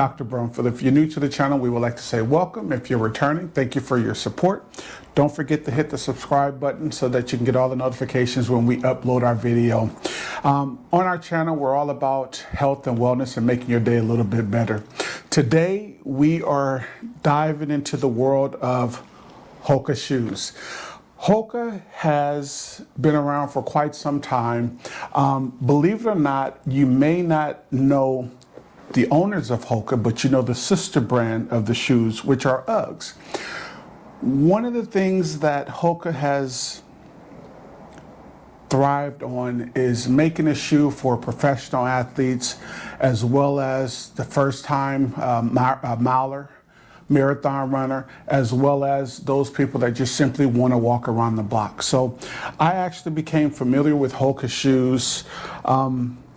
Dr. Brumfield. If you're new to the channel, we would like to say welcome. If you're returning, thank you for your support. Don't forget to hit the subscribe button so that you can get all the notifications when we upload our video. On our channel, we're all about health and wellness and making your day a little bit better. Today, we are diving into the world of Hoka shoes. Hoka has been around for quite some time. Believe it or not, you may not know the owners of Hoka, but you know the sister brand of the shoes, which are Uggs. One of the things that Hoka has thrived on is making a shoe for professional athletes, as well as the first-time miler, marathon runner, as well as those people that just simply want to walk around the block. So I actually became familiar with Hoka shoes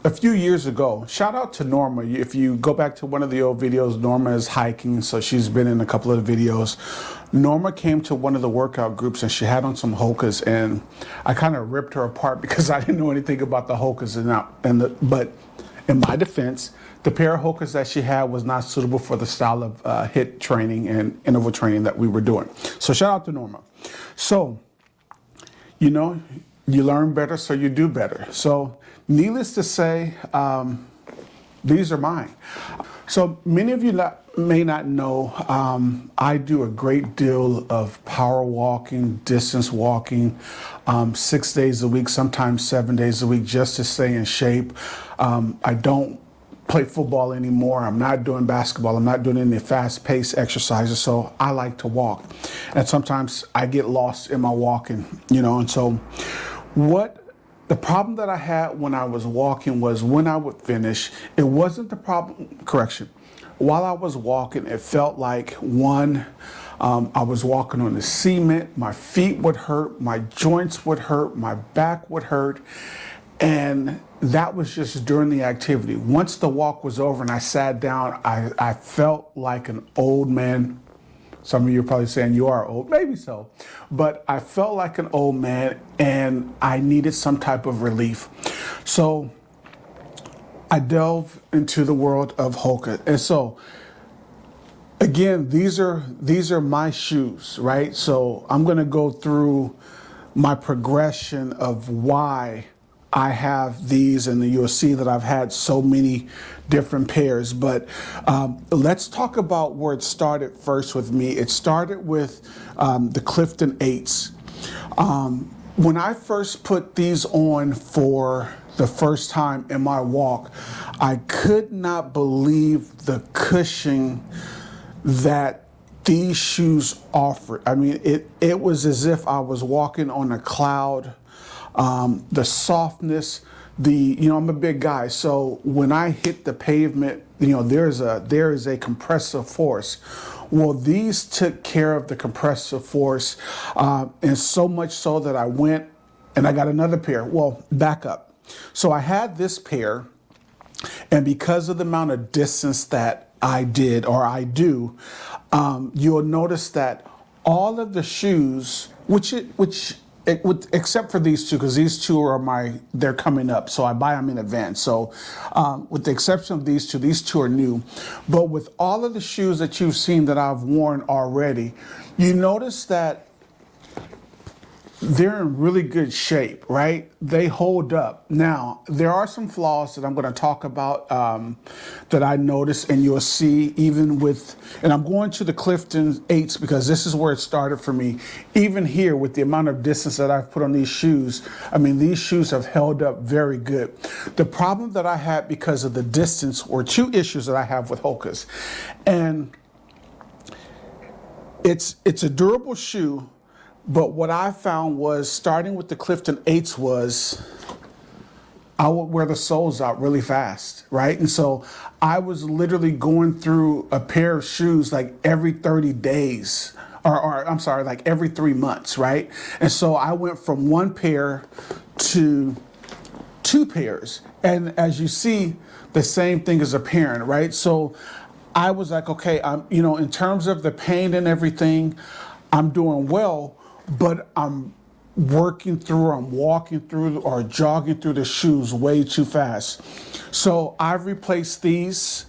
a few years ago. Shout out to Norma. If you go back to one of the old videos, Norma is hiking, so she's been in a couple of videos. Norma came to one of the workout groups and she had on some Hokas, and I kind of ripped her apart because I didn't know anything about the Hokas. But in my defense, the pair of Hokas that she had was not suitable for the style of HIIT training and interval training that we were doing. So shout out to Norma. So, you know, you learn better, so you do better. So needless to say, these are mine. So many of you may not know, I do a great deal of power walking, distance walking, 6 days a week, sometimes 7 days a week, just to stay in shape. I don't play football anymore. I'm not doing basketball. I'm not doing any fast-paced exercises, so I like to walk. And sometimes I get lost in my walking, you know, and so the problem that I had when I was walking was when I would finish, it wasn't the problem, correction. While I was walking, it felt like I was walking on the cement, my feet would hurt, my joints would hurt, my back would hurt. And that was just during the activity. Once the walk was over and I sat down, I felt like an old man. Some of you are probably saying you are old, maybe so. But I felt like an old man and I needed some type of relief. So I delved into the world of Hoka. And so again, these are my shoes, right? So I'm gonna go through my progression of why I have these, and you'll see that I've had so many different pairs. But let's talk about where it started first with me. It started with the Clifton 8s. When I first put these on for the first time in my walk, I could not believe the cushioning that these shoes offered. I mean, it was as if I was walking on a cloud. The softness, I'm a big guy, so when I hit the pavement, there is a compressive force. Well, these took care of the compressive force, and so much so that I went and I got another pair. Well, back up. So I had this pair, and because of the amount of distance that I did or I do, you'll notice that all of the shoes, except for these two, because these two are they're coming up, so I buy them in advance. So with the exception of these two are new. But with all of the shoes that you've seen that I've worn already, you notice that they're in really good shape, right? They hold up. Now, there are some flaws that I'm going to talk about that I noticed, and you'll see and I'm going to the Clifton 8s because this is where it started for me. Even here, with the amount of distance that I've put on these shoes, I mean, these shoes have held up very good. The problem that I had because of the distance were two issues that I have with Hokas. And it's a durable shoe. But what I found was, starting with the Clifton 8s, was I would wear the soles out really fast, right? And so I was literally going through a pair of shoes like every 30 days, or I'm sorry, like every 3 months, right? And so I went from one pair to two pairs. And as you see, the same thing is apparent, right? So I was like, okay, in terms of the pain and everything, I'm doing well. But I'm walking through or jogging through the shoes way too fast. So I've replaced these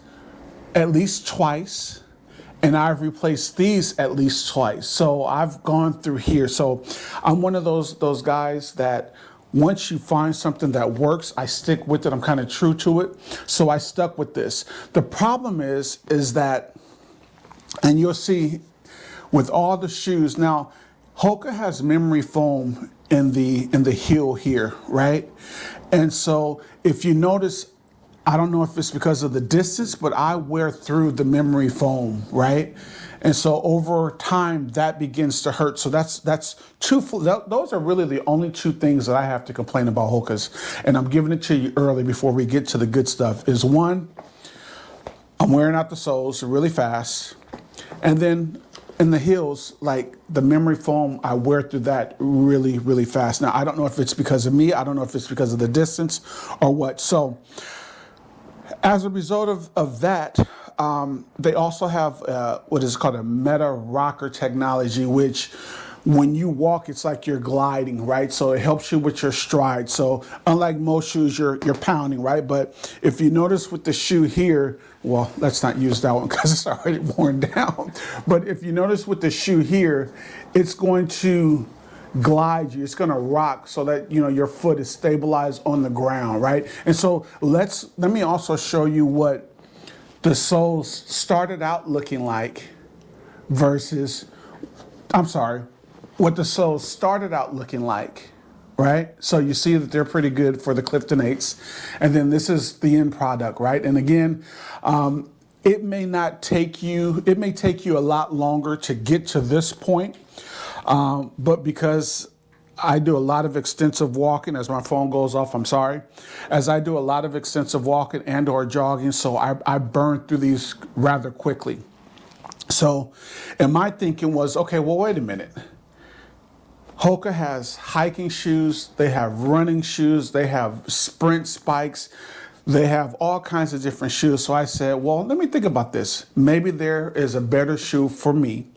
at least twice, and I've replaced these at least twice. So I've gone through here. So I'm one of those guys that once you find something that works, I stick with it. I'm kind of true to it. So I stuck with this. The problem is that, and you'll see with all the shoes now, Hoka has memory foam in the heel here, right? And so if you notice, I don't know if it's because of the distance, but I wear through the memory foam, right? And so over time that begins to hurt. So that's two. Those are really the only two things that I have to complain about Hokas. And I'm giving it to you early before we get to the good stuff. Is one, I'm wearing out the soles really fast, and then in the heels, like the memory foam, I wear through that really, really fast. Now, I don't know if it's because of me. I don't know if it's because of the distance or what. So as a result of that, they also have what is called a meta rocker technology, which when you walk, it's like you're gliding, right? So it helps you with your stride. So unlike most shoes, you're pounding, right? But if you notice with the shoe here, well, let's not use that one because it's already worn down. But if you notice with the shoe here, it's going to glide you. It's going to rock so that, you know, your foot is stabilized on the ground, right? And so let me also show you what the soles started out looking like versus, what the soles started out looking like, right? So you see that they're pretty good for the Clifton 8s. And then this is the end product, right? And again, it may take you a lot longer to get to this point. But because I do a lot of extensive walking, as my phone goes off, I'm sorry. As I do a lot of extensive walking and or jogging, so I burn through these rather quickly. So, and my thinking was, okay, well, wait a minute. Hoka has hiking shoes, they have running shoes, they have sprint spikes, they have all kinds of different shoes. So I said, well, let me think about this. Maybe there is a better shoe for me.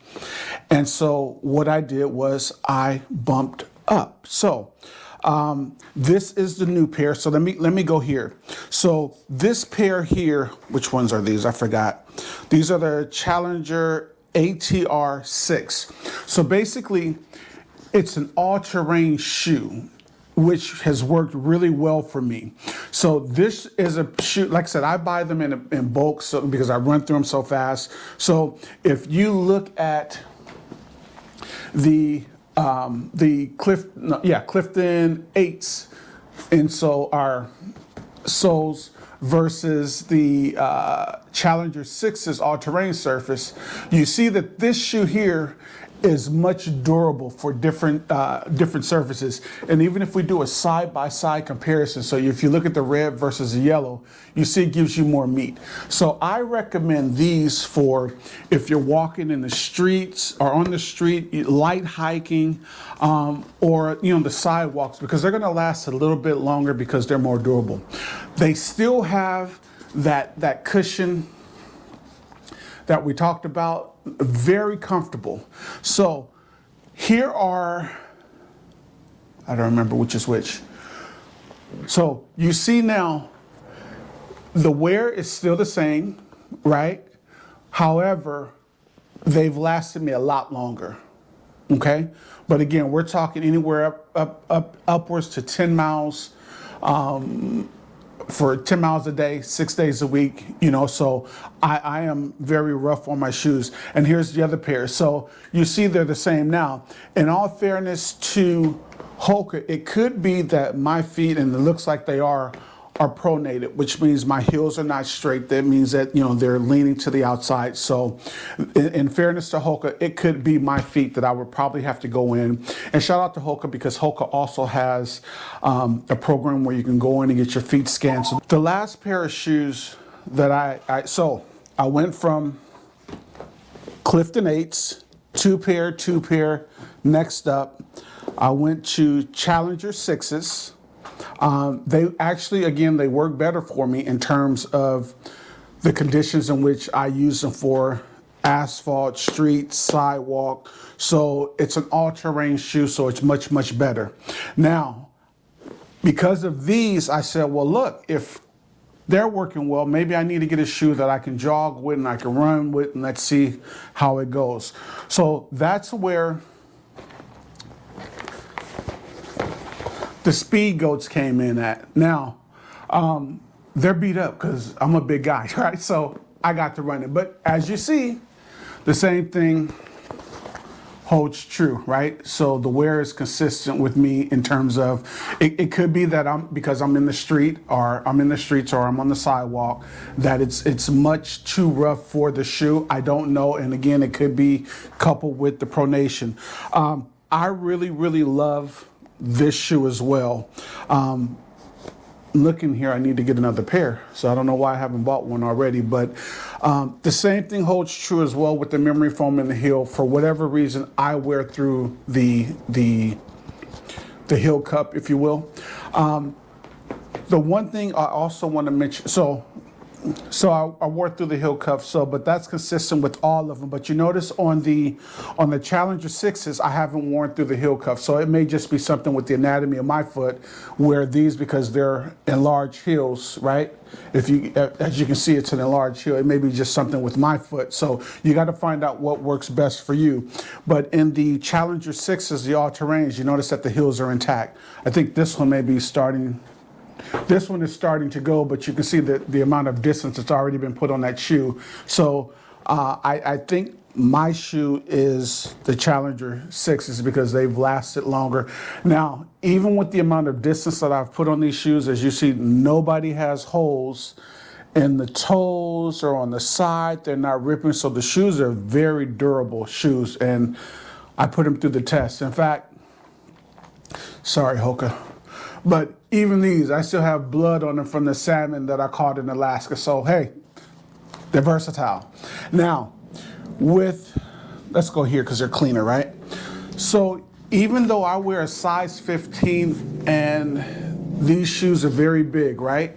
And so what I did was I bumped up. So this is the new pair. So let me go here. So this pair here, which ones are these? I forgot. These are the Challenger ATR 6. So basically, it's an all-terrain shoe, which has worked really well for me. So this is a shoe, like I said, I buy them in bulk because I run through them so fast. So if you look at the Clifton 8s, and so our soles versus the Challenger 6's all-terrain surface, you see that this shoe here is much durable for different surfaces. And even if we do a side-by-side comparison, so if you look at the red versus the yellow, you see it gives you more meat. So I recommend these for if you're walking in the streets or on the street, light hiking, or the sidewalks, because they're gonna last a little bit longer because they're more durable. They still have that cushion that we talked about, very comfortable. So here are, I don't remember which is which. So you see now, the wear is still the same, right? However, they've lasted me a lot longer, okay? But again, we're talking anywhere upwards to 10 miles, for 10 miles a day, 6 days a week, so I am very rough on my shoes. And here's the other pair. So you see they're the same now. In all fairness to Hoka, it could be that my feet, and it looks like they are pronated, which means my heels are not straight. That means that, they're leaning to the outside. So in fairness to Hoka, it could be my feet that I would probably have to go in. And shout out to Hoka, because Hoka also has a program where you can go in and get your feet scanned. So the last pair of shoes that I went from Clifton 8s, two pair. Next up, I went to Challenger 6s. They actually, again, they work better for me in terms of the conditions in which I use them for: asphalt, street, sidewalk. So it's an all-terrain shoe, so it's much, much better. Now, because of these, I said, well, look, if they're working well. Maybe I need to get a shoe that I can jog with and I can run with, and let's see how it goes. So that's where the Speed Goats came in at. Now, they're beat up because I'm a big guy, right? So I got to run it. But as you see, the same thing holds true, right? So the wear is consistent with me in terms of it could be that because I'm in the street or I'm in the streets or I'm on the sidewalk, that it's much too rough for the shoe. I don't know. And again, it could be coupled with the pronation. I really, really love this shoe as well. Looking here, I need to get another pair, so I don't know why I haven't bought one already, but the same thing holds true as well with the memory foam in the heel. For whatever reason, I wear through the heel cup, if you will. The one thing I also want to mention, so I wore through the heel cuff, but that's consistent with all of them. But you notice on the Challenger 6s, I haven't worn through the heel cuff. So it may just be something with the anatomy of my foot, where these, because they're enlarged heels, right? As you can see, it's an enlarged heel. It may be just something with my foot. So you got to find out what works best for you. But in the Challenger 6s, the all-terrains, you notice that the heels are intact. I think this one may be starting. This one is starting to go, but you can see the amount of distance that's already been put on that shoe. So I think my shoe is the Challenger 6s because they've lasted longer. Now, even with the amount of distance that I've put on these shoes, as you see, nobody has holes in the toes or on the side. They're not ripping. So the shoes are very durable shoes, and I put them through the test. In fact, sorry, Hoka. But even these, I still have blood on them from the salmon that I caught in Alaska. So, hey, they're versatile. Now, let's go here because they're cleaner, right? So even though I wear a size 15 and these shoes are very big, right?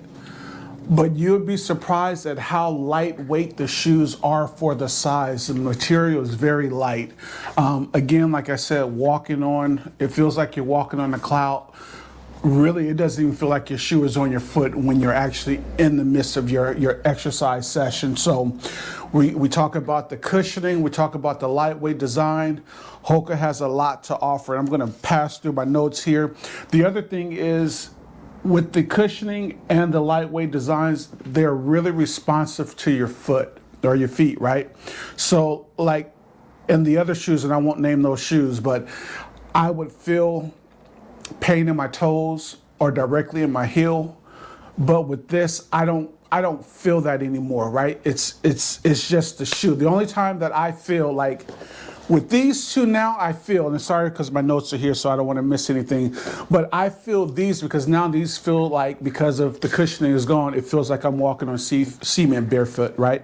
But you'd be surprised at how lightweight the shoes are for the size. The material is very light. Again, like I said, it feels like you're walking on a cloud. Really, it doesn't even feel like your shoe is on your foot when you're actually in the midst of your exercise session. So we talk about the cushioning, we talk about the lightweight design. Hoka has a lot to offer. I'm going to pass through my notes here. The other thing is, with the cushioning and the lightweight designs, they're really responsive to your foot or your feet, right? So like in the other shoes, and I won't name those shoes, but I would feel pain in my toes or directly in my heel, but with this, I don't feel that anymore, right? It's just the shoe. The only time that I feel like with these two now, I feel, and sorry because my notes are here, so I don't want to miss anything, but I feel these because now these feel like, because of the cushioning is gone, it feels like I'm walking on cement barefoot, right?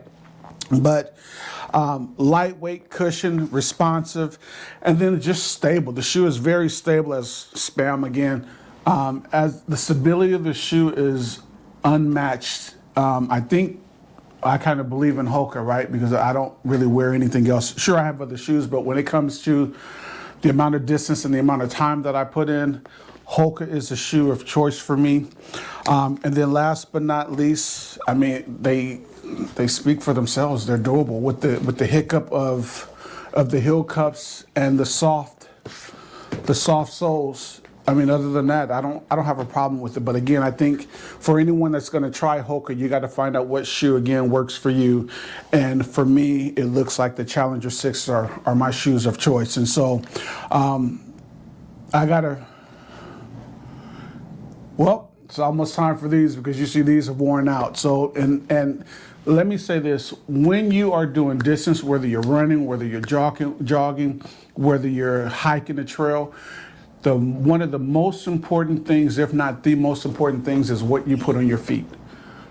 But lightweight, cushion, responsive, and then just stable. The shoe is very stable, as spam again. As the stability of the shoe is unmatched. I think I kind of believe in Hoka, right? Because I don't really wear anything else. Sure, I have other shoes, but when it comes to the amount of distance and the amount of time that I put in, Hoka is the shoe of choice for me. And then last but not least, I mean, they speak for themselves. They're durable with the hiccup of the heel cups and the soft soles. I mean, other than that, I don't have a problem with it. But again, I think for anyone that's going to try Hoka, you got to find out what shoe again works for you. And for me, it looks like the Challenger 6 are my shoes of choice. And so it's almost time for these because you see these have worn out. So, and let me say this, when you are doing distance, whether you're running, whether you're jogging, whether you're hiking a trail, one of the most important things, if not the most important things, is what you put on your feet.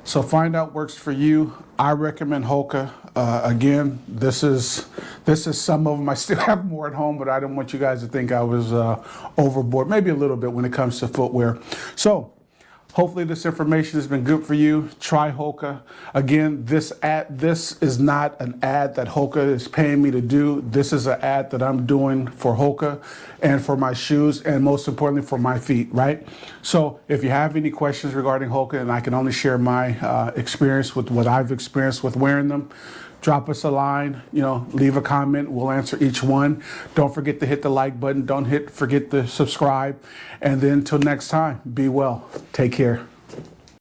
So find out what works for you. I recommend Hoka. Again, this is some of them. I still have more at home, but I don't want you guys to think I was overboard. Maybe a little bit when it comes to footwear. So Hopefully this information has been good for you. Try Hoka. Again, this is not an ad that Hoka is paying me to do. This is an ad that I'm doing for Hoka and for my shoes, and most importantly for my feet, right? So if you have any questions regarding Hoka, and I can only share my experience with what I've experienced with wearing them, drop us a line, leave a comment. We'll answer each one. Don't forget to hit the like button. Don't forget to subscribe. And then until next time, be well. Take care.